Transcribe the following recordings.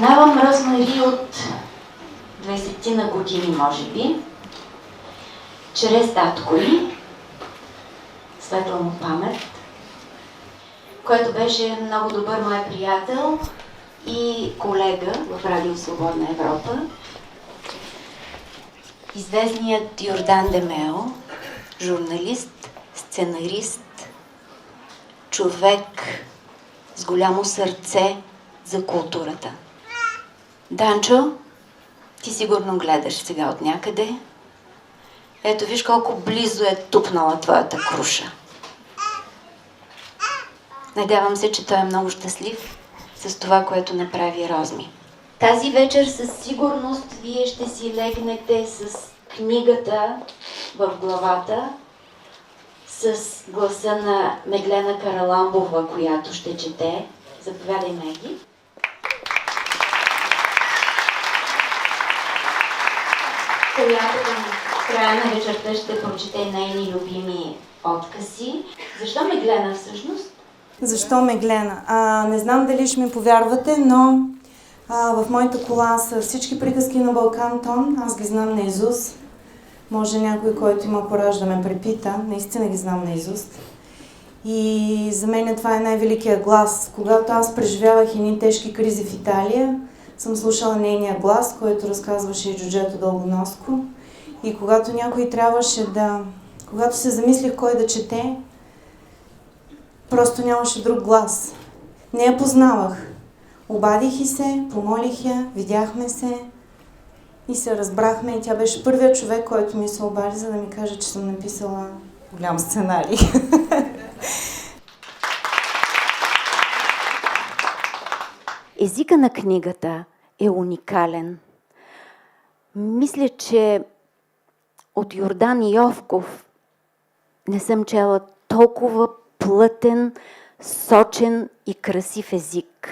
Познавам Розмари от 20 на години, може би, чрез татко й, светла му памет, който беше много добър мой приятел и колега в Радио Свободна Европа. Известният Йордан Демео, журналист, сценарист, човек с голямо сърце за културата. Данчо, ти сигурно гледаш сега от някъде. Ето виж колко близо е тупнала твоята круша. Надявам се, че той е много щастлив с това, което направи Розми. Тази вечер със сигурност вие ще си легнете с книгата в главата, с гласа на Меглена Караламбова, която ще чете. Заповядай, Меги. Която към края на вечерта ще прочете нейни любими откази. Защо Меглена всъщност? Защо Меглена? Не знам дали ще ми повярвате, но в моята кола са всички приказки на Балкан Тон. Аз ги знам наизуст. Може някой, който има кораж да ме препита. Наистина ги знам наизуст. И за мен това е най-великият глас. Когато аз преживявах едни тежки кризи в Италия, съм слушала нейния глас, който разказваше и Джуджето Дългоноско. И когато някой трябваше да... Когато се замислих кой да чете, просто нямаше друг глас. Не я познавах. Обадих и се, помолих я, видяхме се и се разбрахме. И тя беше първият човек, който ми се обади, за да ми каже, че съм написала голям сценарий. Езика на книгата е уникален. Мисля, че от Йордан Йовков не съм чела толкова плътен, сочен и красив език.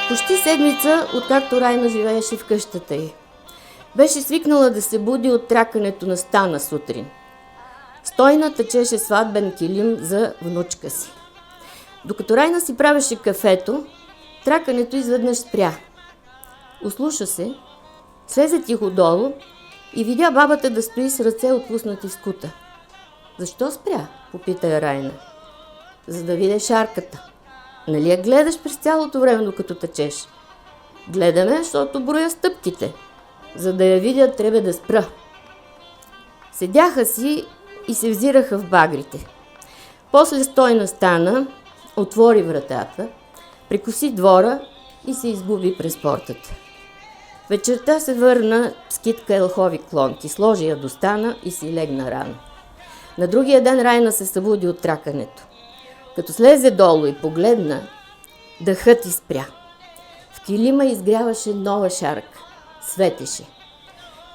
Почти седмица, откакто Райна живееше в къщата й. Беше свикнала да се буди от тракането на стана сутрин. Стойна тъчеше сватбен килим за внучка си. Докато Райна си правеше кафето, тракането изведнъж спря. Услуша се, слезе тихо долу и видя бабата да стои с ръце отпуснати в скута. Защо спря? Попита я Райна. За да видя шарката. Нали я гледаш през цялото време, докато тъчеш? Гледаме, защото броя стъпките. За да я видя, трябва да спра. Седяха си и се взираха в багрите. После Стойна стана, отвори вратата, прекоси двора и се изгуби през портата. Вечерта се върна с китка елхови клонки, сложи я до стана и си легна рано. На другия ден Райна се събуди от тракането. Като слезе долу и погледна, дъхът й спря. В килима изгряваше нова шарка. Светеше.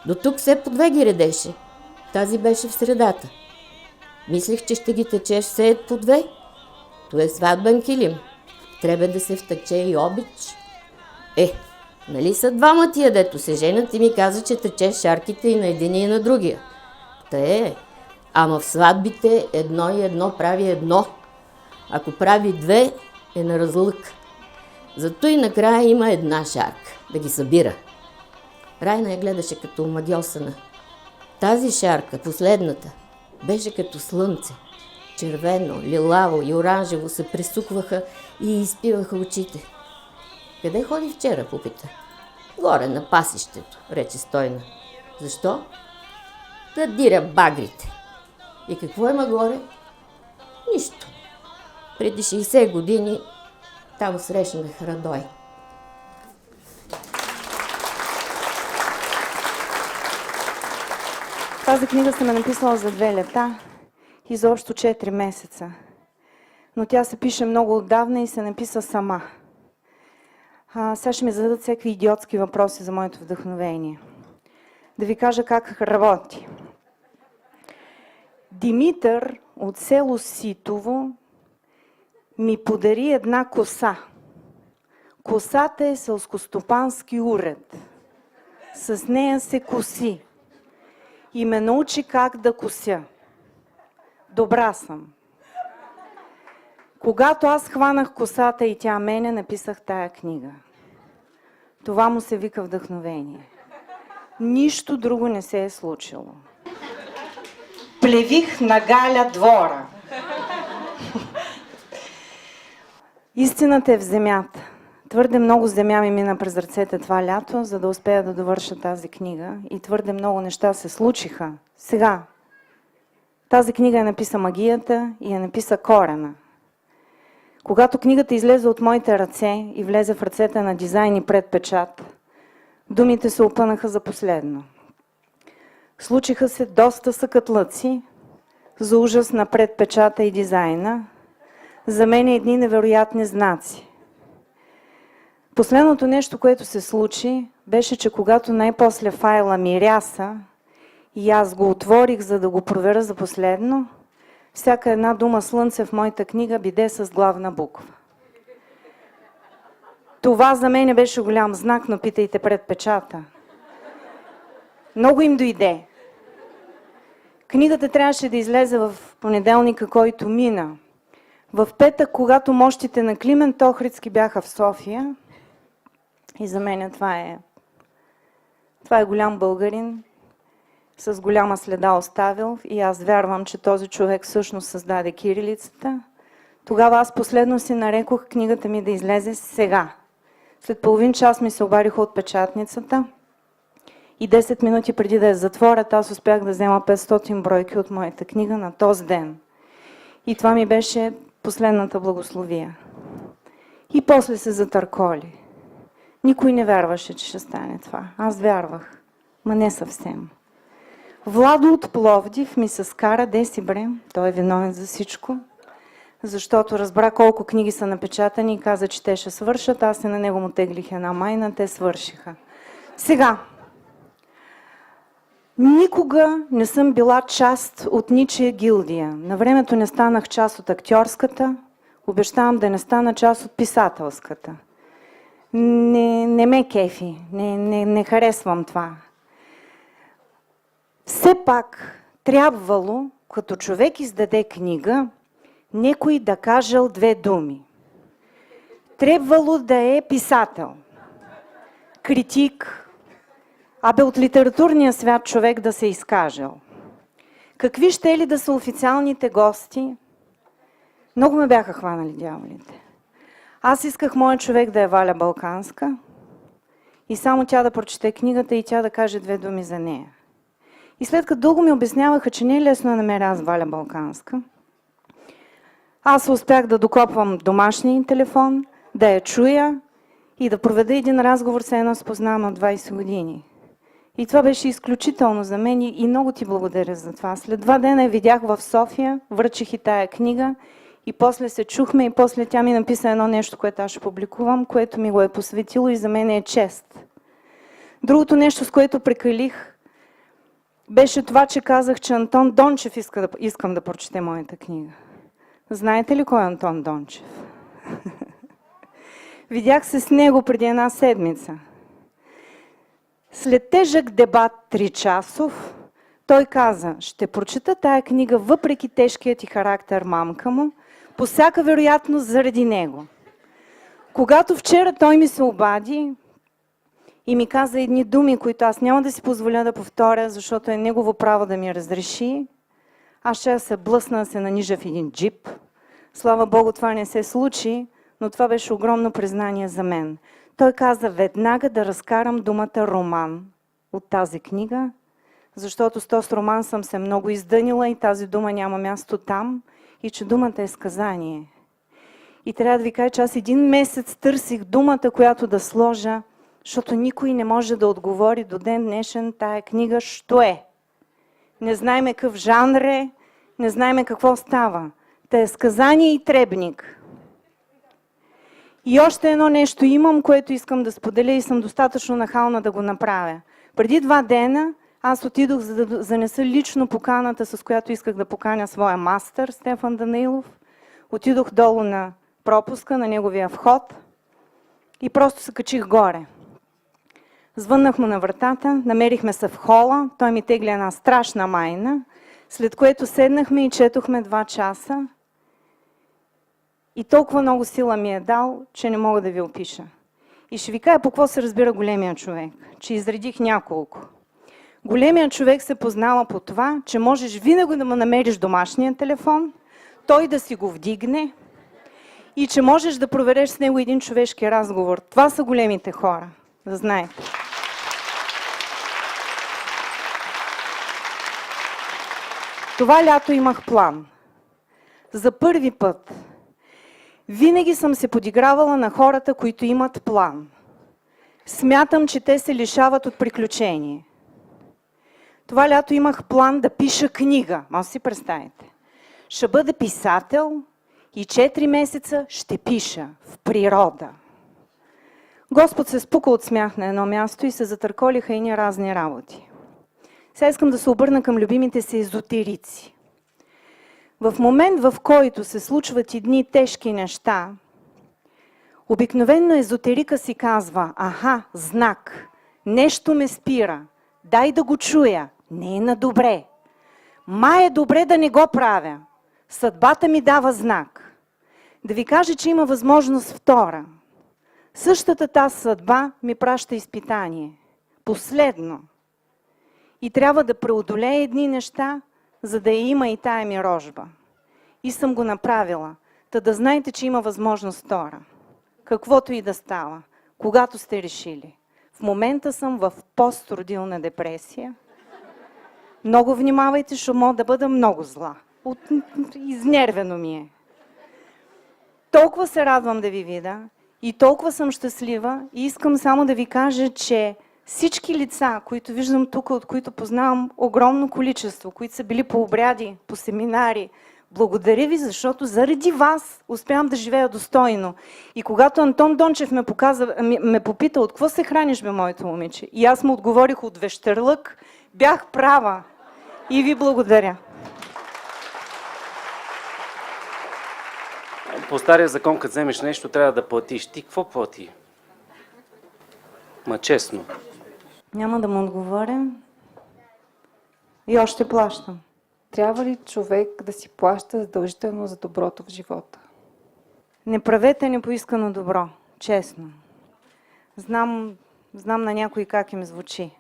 До тук все по две ги редеше. Тази беше в средата. Мислих, че ще ги течеш все по две. То е сватбен килим. Трябва да се втече и обич. Нали са двама тия, дето се женят и ми каза, че течеш шарките и на единия и на другия. Ама в сватбите едно и едно прави едно. Ако прави две, е на разлък. Зато и накрая има една шарка, да ги събира. Райна я гледаше като омагьосана. Тази шарка, последната, беше като слънце. Червено, лилаво и оранжево се пресукваха и изпиваха очите. Къде ходи вчера, попита. Горе на пасището, рече Стойна. Защо? Да диря багрите. И какво има горе? Нищо. Преди 60 години там срещнах Радой. Тази книга съм написала за 2 лета и за общо 4 месеца. Но тя се пише много отдавна и се написа сама. Сега ще ми зададат всякакви идиотски въпроси за моето вдъхновение. Да ви кажа как работи. Димитър от село Ситово ми подари една коса. Косата е селскостопански уред. С нея се коси. и ме научи как да кося. Добра съм. Когато аз хванах косата и тя мене, написах тая книга. Това му се вика вдъхновение. Нищо друго не се е случило. Плевих на Галя двора. Истината е в земята. Твърде много земя ми мина през ръцете това лято, за да успея да довърша тази книга. И твърде много неща се случиха. Сега, тази книга я написа магията и я написа Корена. Когато книгата излезе от моите ръце и влезе в ръцете на дизайн и предпечат, думите се опънаха за последно. Случиха се доста съкатлъци, за ужас на предпечата и дизайна, за мен едни невероятни знаци. Последното нещо, което се случи, беше, че когато най-после файла ми ряса и аз го отворих, за да го проверя за последно, всяка една дума слънце в моята книга биде с главна буква. Това за мен беше голям знак, но питайте предпечата. Много им дойде. Книгата трябваше да излезе в понеделника, който мина. В петък, когато мощите на Климент Охридски бяха в София, и за мен това е голям българин, с голяма следа оставил, и аз вярвам, че този човек всъщност създаде кирилицата. Тогава аз последно си нарекох книгата ми да излезе сега. След половин час ми се обадиха от печатницата и 10 минути преди да я затворят, аз успях да взема 500 бройки от моята книга на този ден. И това ми беше последната благословия. И после се затърколи. Никой не вярваше, че ще стане това. Аз вярвах, ма не съвсем. Владо от Пловдив ми се скара, деси бре, той е виновен за всичко, защото разбра колко книги са напечатани и каза, че те ще свършат. Аз и на него му теглих една майна, те свършиха. Сега, никога не съм била част от ничия гилдия. На времето не станах част от актьорската, обещавам да не стана част от писателската. Не ме кефи, не харесвам това. Все пак трябвало, като човек издаде книга, някой да кажел 2 думи. Трябвало да е писател, критик, от литературния свят човек да се изкажел. Какви ще ли да са официалните гости? Много ме бяха хванали дяволите. Аз исках моят човек да е Валя Балканска и само тя да прочете книгата и тя да каже 2 думи за нея. И след като дълго ми обясняваха, че не е лесно да намеря аз Валя Балканска, аз успях да докопвам домашния телефон, да я чуя и да проведа един разговор с едно спознавам от 20 години. И това беше изключително за мен и много ти благодаря за това. След 2 дена я видях в София, връчих и тая книга и после се чухме и после тя ми написа едно нещо, което аз ще публикувам, което ми го е посветило и за мен е чест. Другото нещо, с което прекалих, беше това, че казах, че Антон Дончев искам да прочете моята книга. Знаете ли кой е Антон Дончев? Видях се с него преди 1 седмица. След тежък дебат 3 часов, той каза, ще прочета тая книга въпреки тежкият ти характер, мамка му, по всяка вероятност заради него. Когато вчера той ми се обади и ми каза едни думи, които аз няма да си позволя да повторя, защото е негово право да ми разреши, аз ще се блъсна да се нанижа в един джип. Слава Богу, това не се случи, но това беше огромно признание за мен. Той каза веднага да разкарам думата роман от тази книга, защото с този роман съм се много издънила и тази дума няма място там и че думата е сказание. И трябва да ви кажа, че аз 1 месец търсих думата, която да сложа, защото никой не може да отговори до ден днешен тая книга, що е. Не знаеме какъв жанр е, не знаеме какво става. Та е сказание и требник. И още едно нещо имам, което искам да споделя и съм достатъчно нахална да го направя. Преди 2 дена аз отидох за да занеса лично поканата, с която исках да поканя своя мастър, Стефан Данаилов. Отидох долу на пропуска, на неговия вход и просто се качих горе. Звъннах му на вратата, намерихме се в хола, той ми тегли една страшна майна, след което седнахме и четохме 2 часа. И толкова много сила ми е дал, че не мога да ви опиша. И ще ви кажа по какво се разбира големия човек, че изредих няколко. Големият човек се познава по това, че можеш винаги да му намериш домашния телефон, той да си го вдигне и че можеш да провереш с него един човешки разговор. Това са големите хора, да знаете. Това лято имах план. За първи път. Винаги съм се подигравала на хората, които имат план. Смятам, че те се лишават от приключение. Това лято имах план да пиша книга. Може си представите. Ще бъда писател и 4 месеца ще пиша в природа. Господ се спука от смях на едно място и се затърколиха едни разни работи. Сега искам да се обърна към любимите си езотерици. В момент, в който се случват едни тежки неща, обикновено езотерика си казва: аха, знак, нещо ме спира, дай да го чуя, не е на добре. Е добре да не го правя, съдбата ми дава знак. Да ви кажа, че има възможност втора. Същата тази съдба ми праща изпитание. Последно. И трябва да преодолея едни неща, за да я има и тая ми рожба. И съм го направила. Та да знаете, че има възможност втора. Каквото и да става, когато сте решили. В момента съм в постродилна депресия. Много внимавайте, ще мога да бъда много зла. Изнервено ми е. Толкова се радвам да ви видя и толкова съм щастлива и искам само да ви кажа, че всички лица, които виждам тук, от които познавам огромно количество, които са били по обряди, по семинари, благодаря ви, защото заради вас успявам да живея достойно. И когато Антон Дончев ме попита: от какво се храниш, бе, моето момиче? И аз му отговорих: от вещерлък. Бях права. И ви благодаря. По стария закон, като вземеш нещо, трябва да платиш. Ти какво плати? Ма честно. Няма да му отговоря. И още плащам. Трябва ли човек да си плаща задължително за доброто в живота? Не правете непоискано добро, честно. Знам на някой как им звучи.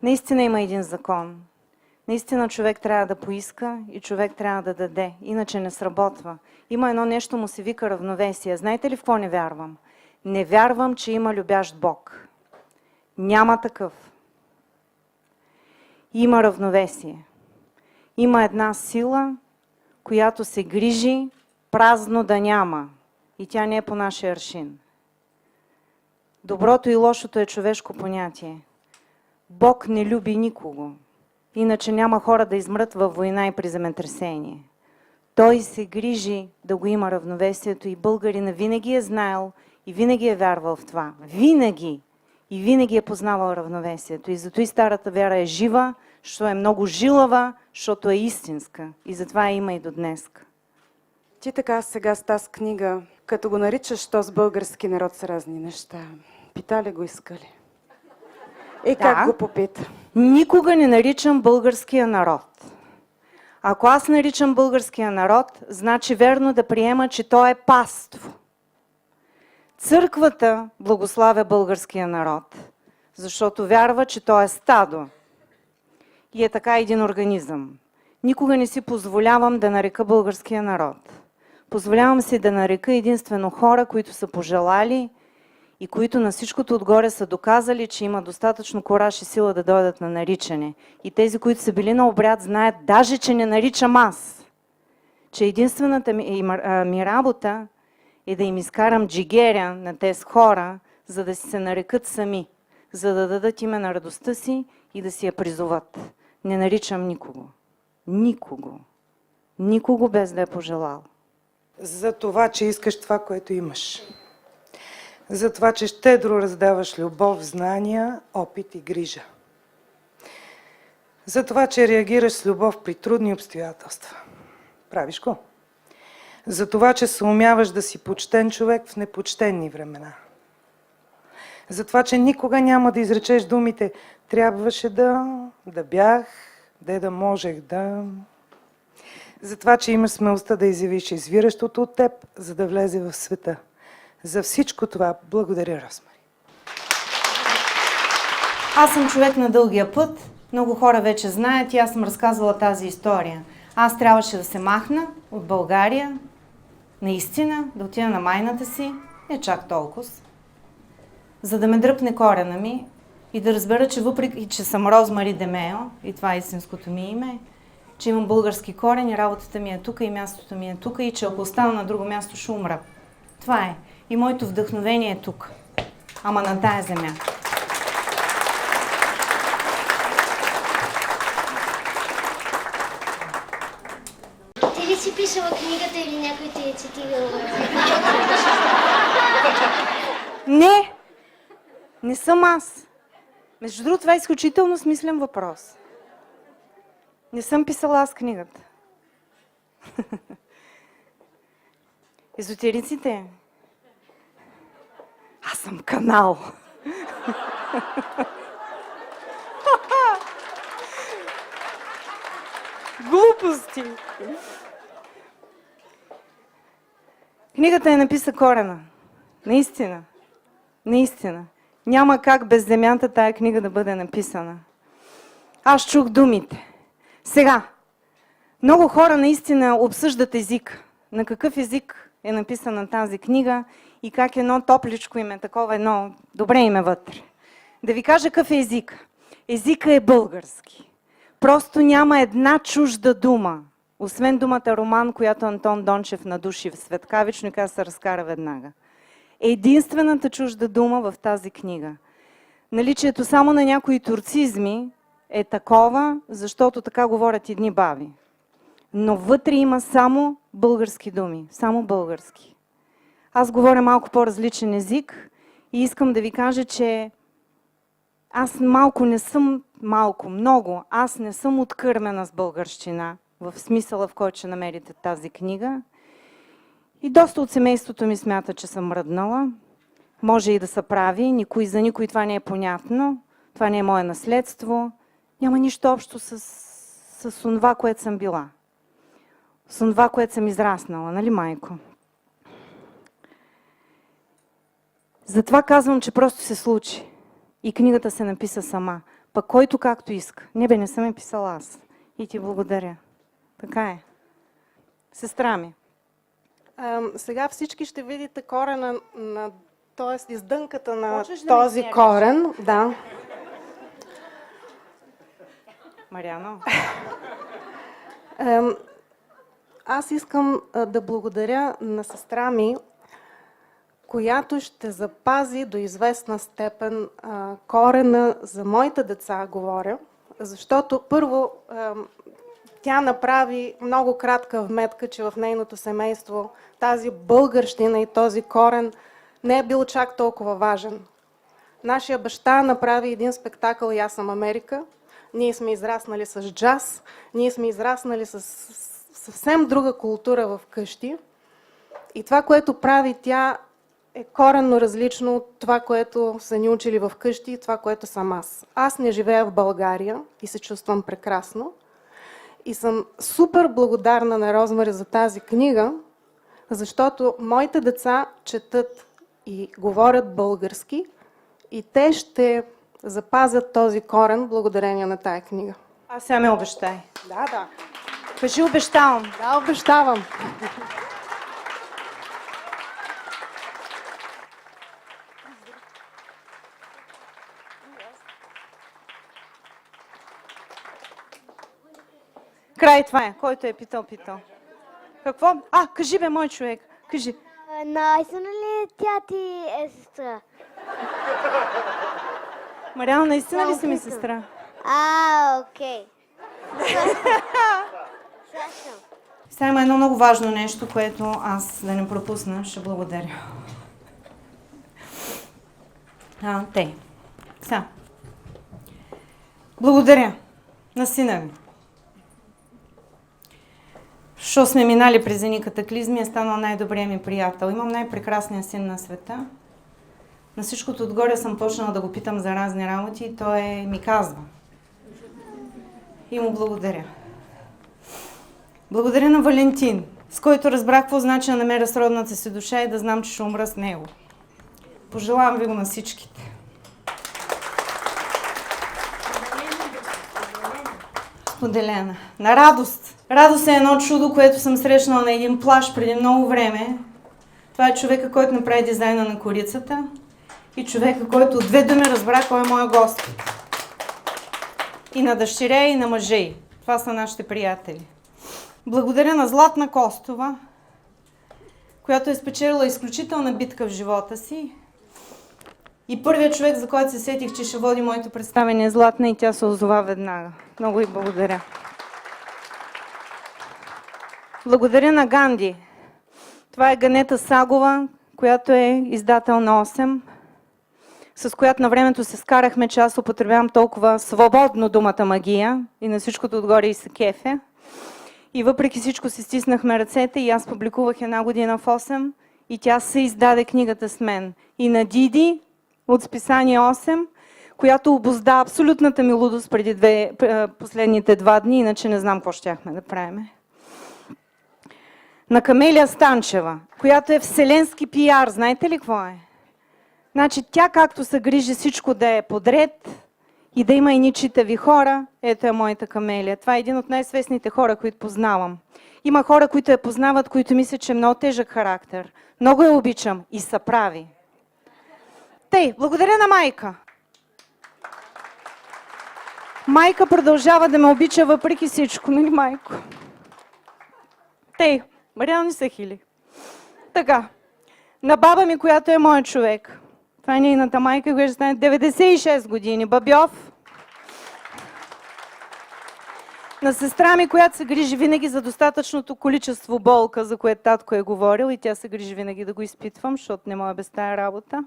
Наистина има един закон. Наистина човек трябва да поиска и човек трябва да даде. Иначе не сработва. Има едно нещо, му се вика равновесие. Знаете ли в какво не вярвам? Не вярвам, че има любящ Бог. Няма такъв. Има равновесие. Има една сила, която се грижи празно да няма. И тя не е по нашия аршин. Доброто и лошото е човешко понятие. Бог не люби никого. Иначе няма хора да измрат във война и при земетресение. Той се грижи да го има равновесието и българина винаги е знаел и винаги е вярвал в това. Винаги! И винаги е познавал равновесието. И зато и старата вяра е жива, защото е много жилава, защото е истинска. И затова я има и до днес. Ти така сега с тази книга, като го наричаш този български народ с разни неща, питали го искали? Как го попита? Никога не наричам българския народ. Ако аз наричам българския народ, значи верно да приема, че той е паство. Църквата благославя българския народ, защото вярва, че той е стадо. И е така един организъм. Никога не си позволявам да нарека българския народ. Позволявам си да нарека единствено хора, които са пожелали и които на всичкото отгоре са доказали, че има достатъчно кураж и сила да дойдат на наричане. И тези, които са били на обряд, знаят даже, че не наричам аз. Че единствената ми работа е да им изкарам джигеря на тези хора, за да си се нарекат сами, за да дадат име на радостта си и да си я призоват. Не наричам никого. Никого. Никого без да е пожелал. За това, че искаш това, което имаш. За това, че щедро раздаваш любов, знания, опит и грижа. За това, че реагираш с любов при трудни обстоятелства. Правиш го. За това, че се умяваш да си почтен човек в непочтенни времена. За това, че никога няма да изречеш думите трябваше да бях, да можех да... За това, че имаш смелостта да изявиш извиращото от теб, за да влезе в света. За всичко това благодаря, Розмари. Аз съм човек на дългия път. Много хора вече знаят и аз съм разказвала тази история. Аз трябваше да се махна от България, наистина, да отида на майната си, не чак толкова, за да ме дръпне корена ми и да разбера, че въпреки, че съм Розмари Демео, и това е истинското ми име, че имам български корен и работата ми е тук и мястото ми е тук и че ако остана на друго място ще умра. Това е. И моето вдъхновение е тук. Ама на тая земя. Ти ли си писала книгата или някой ти е цитирал? Не! Не съм аз. Между другото, това е изключително смислен въпрос. Не съм писала аз книгата. Езотериците. Аз съм канал. Глупости. Книгата е написа корена. Наистина. Наистина. Няма как без земята тая книга да бъде написана. Аз чух думите. Сега, много хора наистина обсъждат език. На какъв език е написана тази книга и как едно топличко име, такова едно добре име вътре. Да ви кажа какъв е език. Езика е български. Просто няма една чужда дума, освен думата роман, която Антон Дончев надуши в светкавично и каза се разкара веднага. Единствената чужда дума в тази книга. Наличието само на някои турцизми е такова, защото така говорят едни баби. Но вътре има само български думи, само български. Аз говоря малко по-различен език и искам да ви кажа, че аз много, аз не съм откърмена с българщина, в смисъла, в който ще намерите тази книга. И доста от семейството ми смята, че съм мръднала. Може и да се прави, за никой това не е понятно. Това не е мое наследство. Няма нищо общо с онова, което съм била. С онова, което съм израснала, нали, майко? Затова казвам, че просто се случи. И книгата се написа сама. Пък който както иска. Не съм я писала аз. И ти благодаря. Така е. Сестра ми. Сега всички ще видите корена, т.е. издънката на този корен. Да. Мариано. Аз искам да благодаря на сестра ми, която ще запази до известна степен корена за моите деца, говоря. Защото първо тя направи много кратка вметка, че в нейното семейство тази българщина и този корен не е бил чак толкова важен. Нашия баща направи един спектакъл "И аз съм Америка". Ние сме израснали с джаз, ние сме израснали с съвсем друга култура в къщи. И това, което прави тя, е коренно различно от това, което са ни учили в къщи и това, което съм аз. Аз не живея в България и се чувствам прекрасно. И съм супер благодарна на Розмари за тази книга, защото моите деца четат и говорят български и те ще запазят този корен благодарение на тая книга. Аз сега ме обещай. Да. Кажи обещавам. Да, обещавам. Край, това е. Който е питал. Какво? Кажи бе, мой човек. Кажи. Наистина ли тя ти е сестра? Мариана, наистина ли си ми сестра? Окей. Сега има едно много важно нещо, което аз да не пропусна. Ще благодаря. Сега. Благодаря на сина ми. Що сме минали през едни катаклизми, е станал най-добрият ми приятел. Имам най-прекрасния син на света. На всичкото отгоре съм почнала да го питам за разни работи и той ми казва. И му благодаря. Благодаря на Валентин, с който разбрах какво значи да намеря сродната си душа и да знам, че ще умра с него. Пожелавам ви го на всичките. Споделена. На радост. Радост е едно чудо, което съм срещнала на един плаж преди много време. Това е човека, който направи дизайна на корицата и човека, който от 2 думи разбра кой е моя Господ. И на дъщеря, и на мъжа й. Това са нашите приятели. Благодаря на Златна Костова, която е спечелила изключителна битка в живота си. И първият човек, за който се сетих, че ще води моето представение, е Златна, и тя се озова веднага. Много й благодаря. Благодаря на Ганди. Това е Ганета Сагова, която е издател на 8, с която на времето се скарахме, че аз употребявам толкова свободно думата магия и на всичкото отгоре и се кефе. И въпреки всичко си стиснахме ръцете и аз публикувах 1 година в 8 и тя се издаде книгата с мен. И на Диди от списание 8, която обозда абсолютната ми лудост преди последните 2 дни, иначе не знам какво щяхме да правим. На Камелия Станчева, която е вселенски пиар. Знаете ли какво е? Значи тя както се грижи всичко да е подред и да има и читави хора, ето е моята Камелия. Това е един от най-свестните хора, които познавам. Има хора, които я познават, които мислят, че е много тежък характер. Много я обичам и са прави. Тъй, благодаря на Майка. Майка продължава да ме обича въпреки всичко, нали, Майко? Тъй, Мариана не се хили. Така, на баба ми, която е моят човек. Това е нейната майка, която ще стане 96 години. Бабьов. На сестра ми, която се грижи винаги за достатъчното количество болка, за което татко е говорил, и тя се грижи винаги да го изпитвам, защото не мога без тая работа.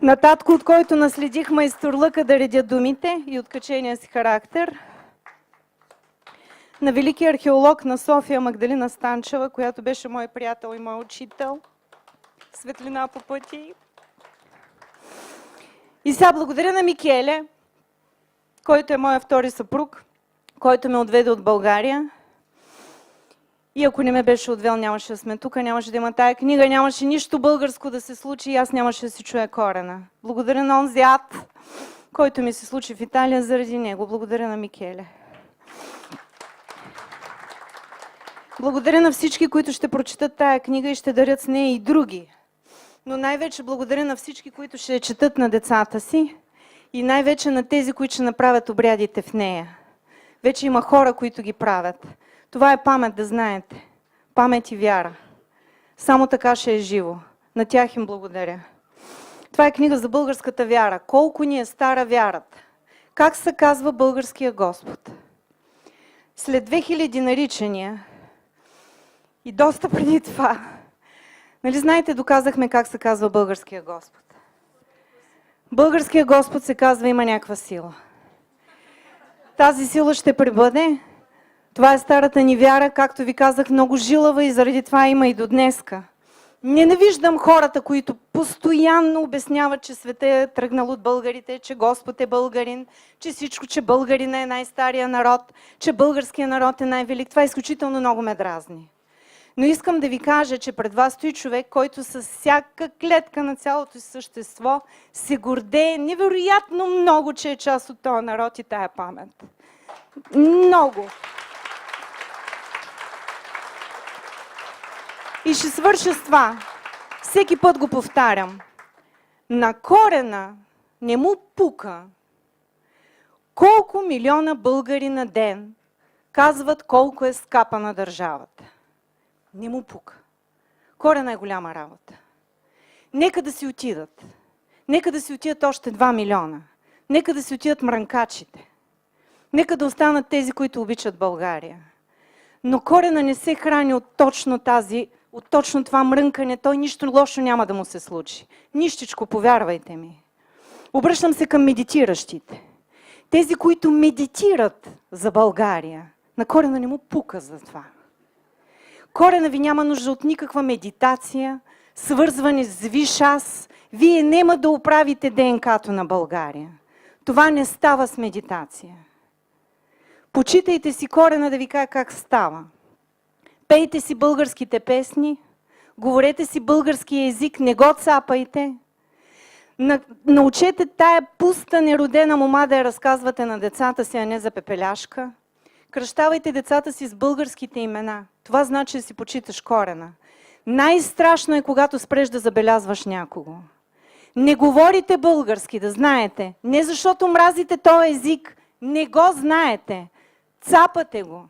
На татко, от който наследих майсторлъка да редя думите и откачения си характер. На велики археолог на София Магдалина Станчева, която беше мой приятел и мой учител. Светлина по пъти. И сега благодаря на Микеле, който е моят втори съпруг, който ме отведе от България. И ако не ме беше отвел, нямаше да сме тук, нямаше да има тая книга, нямаше нищо българско да се случи и аз нямаше да си чуя корена. Благодаря на онзи ад, който ми се случи в Италия заради него. Благодаря на Микеле. Благодаря на всички, които ще прочитат тая книга и ще дарят с нея и други. Но най-вече благодаря на всички, които ще я четат на децата си и най-вече на тези, които ще направят обрядите в нея. Вече има хора, които ги правят. Това е памет, да знаете. Памет и вяра. Само така ще е живо. На тях им благодаря. Това е книга за българската вяра. Колко ни е стара вярата. Как се казва българския Господ? След 2000 наричания и доста преди това, нали знаете, доказахме как се казва българския Господ. Българския Господ се казва има някаква сила. Тази сила ще пребъде. Това е старата ни вяра, както ви казах, много жилава и заради това има и до днеска. Ненавиждам хората, които постоянно обясняват, че света е тръгнал от българите, че Господ е българин, че всичко, че българин е най-стария народ, че българския народ е най-велик. Това изключително много ме дразни. Но искам да ви кажа, че пред вас стои човек, който с всяка клетка на цялото си същество се гордее невероятно много, че е част от този народ и тая памет. Много. И ще свърша с това. Всеки път го повтарям. На корена не му пука колко милиона българи на ден казват колко е скапана държавата. Не му пука. Корена е голяма работа. Нека да си отидат. Нека да си отидат още 2 милиона. Нека да си отидат мрънкачите. Нека да останат тези, които обичат България. Но корена не се храни от точно това мрънкане. Той нищо лошо няма да му се случи. Нищичко, повярвайте ми. Обръщам се към медитиращите. Тези, които медитират за България. На корена не му пука за това. Корена ви няма нужда от никаква медитация, свързване с виш аз, Вие няма да оправите ДНК-то на България. Това не става с медитация. Почитайте си корена да ви кажа как става. Пейте си българските песни, говорете си български език, не го цапайте. Научете тая пуста неродена мома да я разказвате на децата си, а не за пепеляшка. Кръщавайте децата си с българските имена. Това значи да си почиташ корена. Най-страшно е, когато спреш да забелязваш някого. Не говорите български, да знаете. Не защото мразите този език, не го знаете. Цапате го.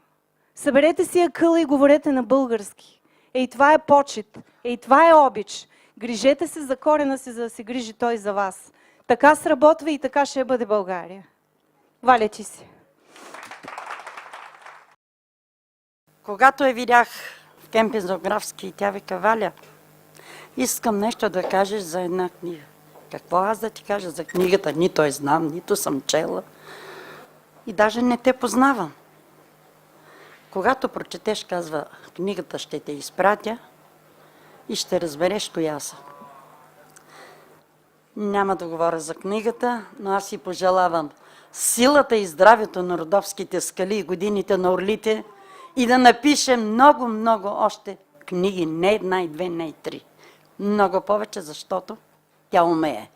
Съберете си акъла и говорете на български. Ей, това е почит. Ей, това е обич. Грижете се за корена си, за да се грижи той за вас. Така сработва и така ще бъде България. Валя, ти си. Когато я видях в кемпинг Зографски и тя вика: Валя, искам нещо да кажеш за една книга. Какво аз да ти кажа за книгата? Нито я знам, нито съм чела. И даже не те познавам. Когато прочетеш, казва, книгата ще те изпратя и ще разбереш коя са. Няма да говоря за книгата, но аз си пожелавам силата и здравето на родовските скали и годините на орлите и да напише много, много още книги. Не една и две, не и три. Много повече, защото тя умее.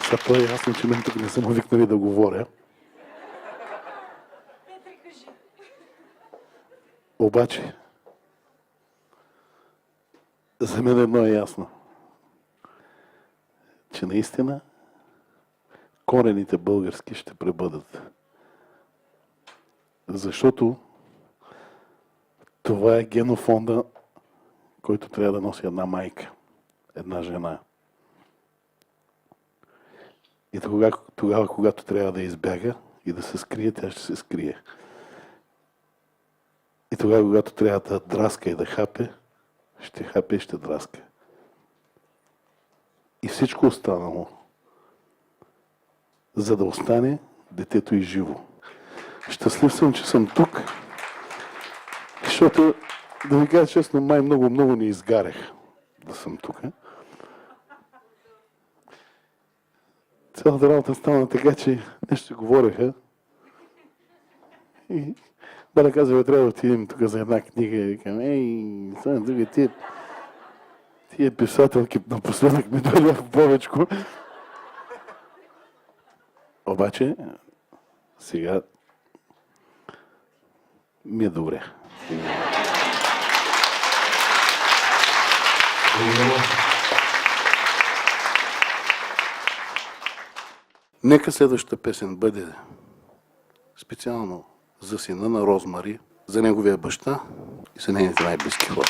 Сега това е ясно, че мен тук не са ме викнали да говоря. Обаче, за мен едно е ясно. Че наистина корените български ще пребъдат. Защото това е генофонда, който трябва да носи една майка, една жена. И тогава, когато трябва да избяга и да се скрие, тя ще се скрие. И тогава, когато трябва да драска и да хапе, ще хапе и ще драска. И всичко останало, за да остане детето и живо. Щастлив съм, че съм тук, защото, да ви кажа честно, май много не изгарях да съм тук. Цялата работа стана така, че нещо говореха. И да казва, трябва да отидем тук за една книга и викам, само тук тия писателки напоследък ми дойдоха повечко. Обаче, сега ми е добре. Нека следващата песен бъде специално за сина на Розмари, за неговия баща и за нейните най-близки хора.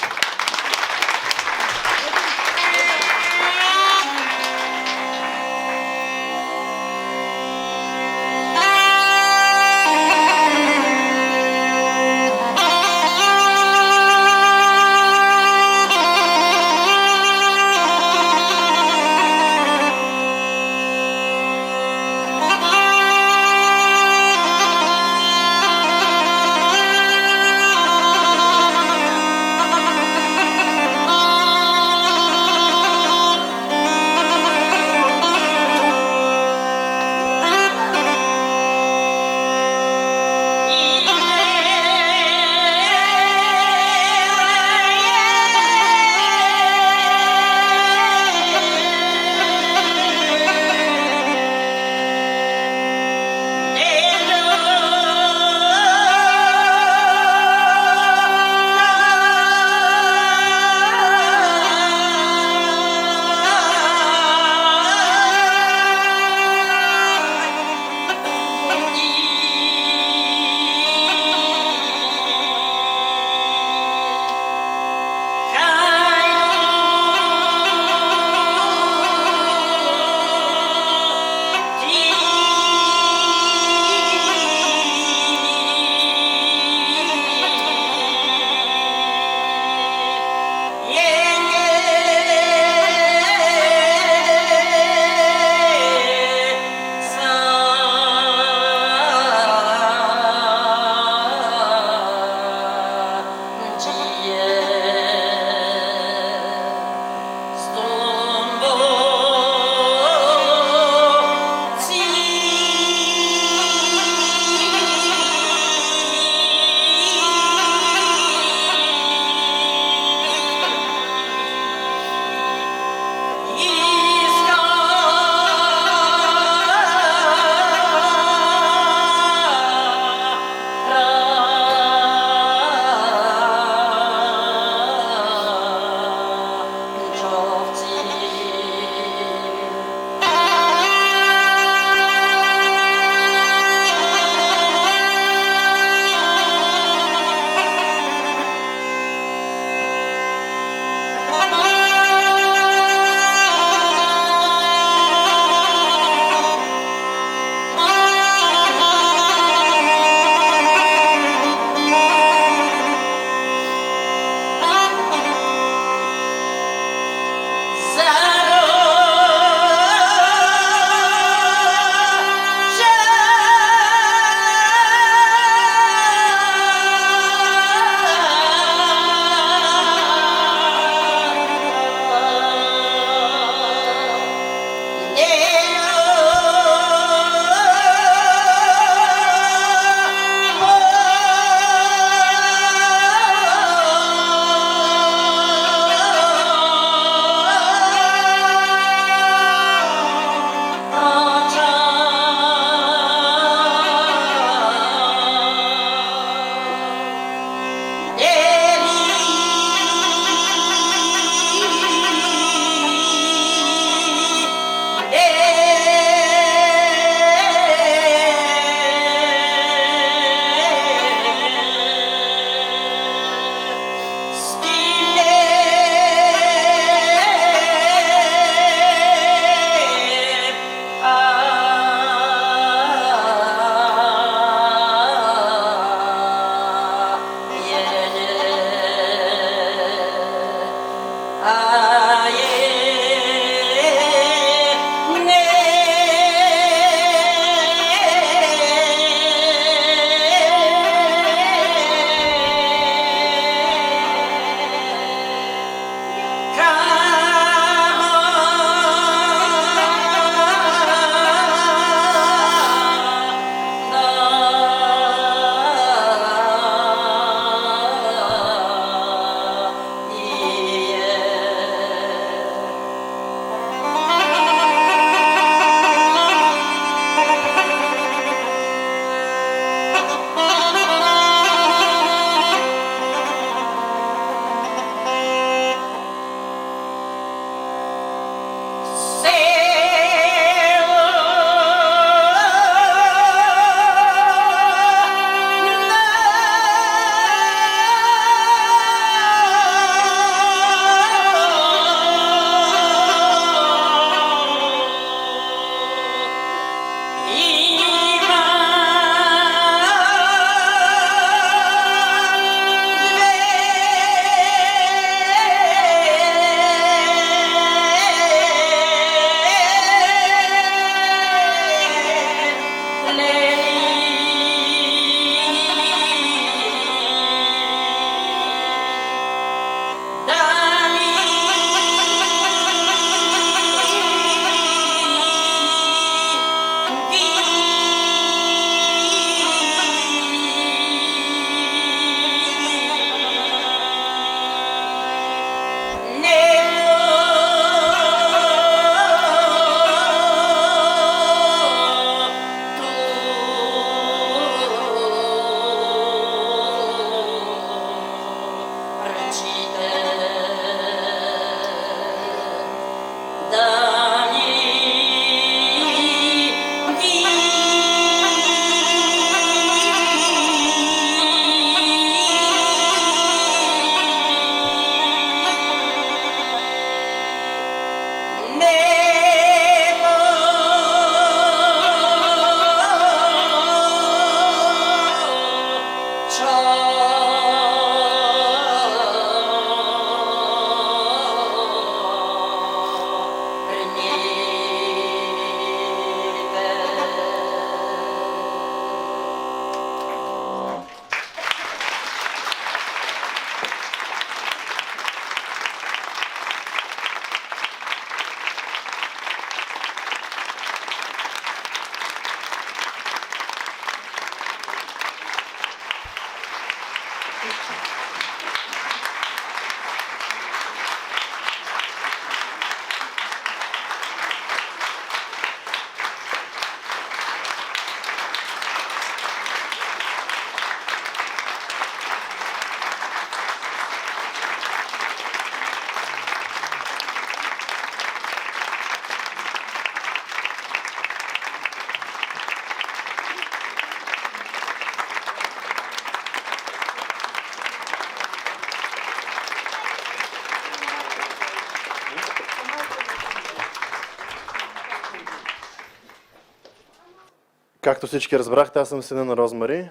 Както всички разбрахте, аз съм сина на Розмари.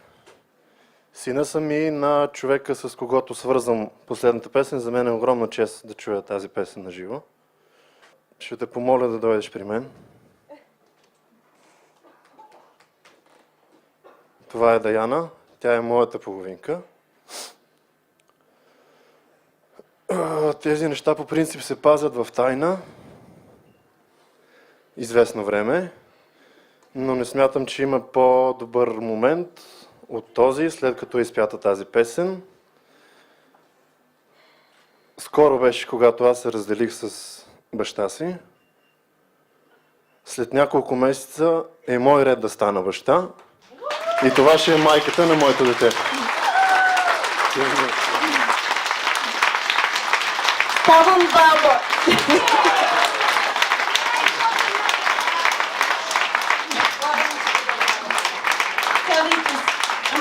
Сина съм и на човека, с когото свързвам последната песен. За мен е огромна чест да чуя тази песен на живо. Ще те помоля да дойдеш при мен. Това е Даяна. Тя е моята половинка. Тези неща по принцип се пазят в тайна известно време, но не смятам, че има по-добър момент от този, след като е изпята тази песен. Скоро беше, когато аз се разделих с баща си. След няколко месеца е мой ред да стана баща и това ще е майката на моето дете. Ставам баба!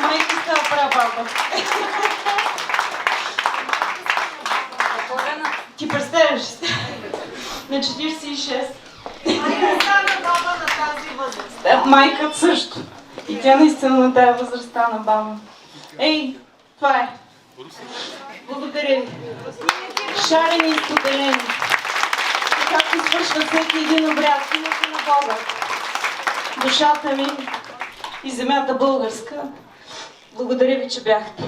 Майка става прабаба. Ти представяш на 46. Майка стана баба на тази възраст. Майката също. И тя наистина на тази възраст стана баба. Ей, това е. Благодаря ви. шарени и споделени. Както свършва всеки един обряд, в името на Бога, душата ми и земята българска, благодаря ви, че бяхте.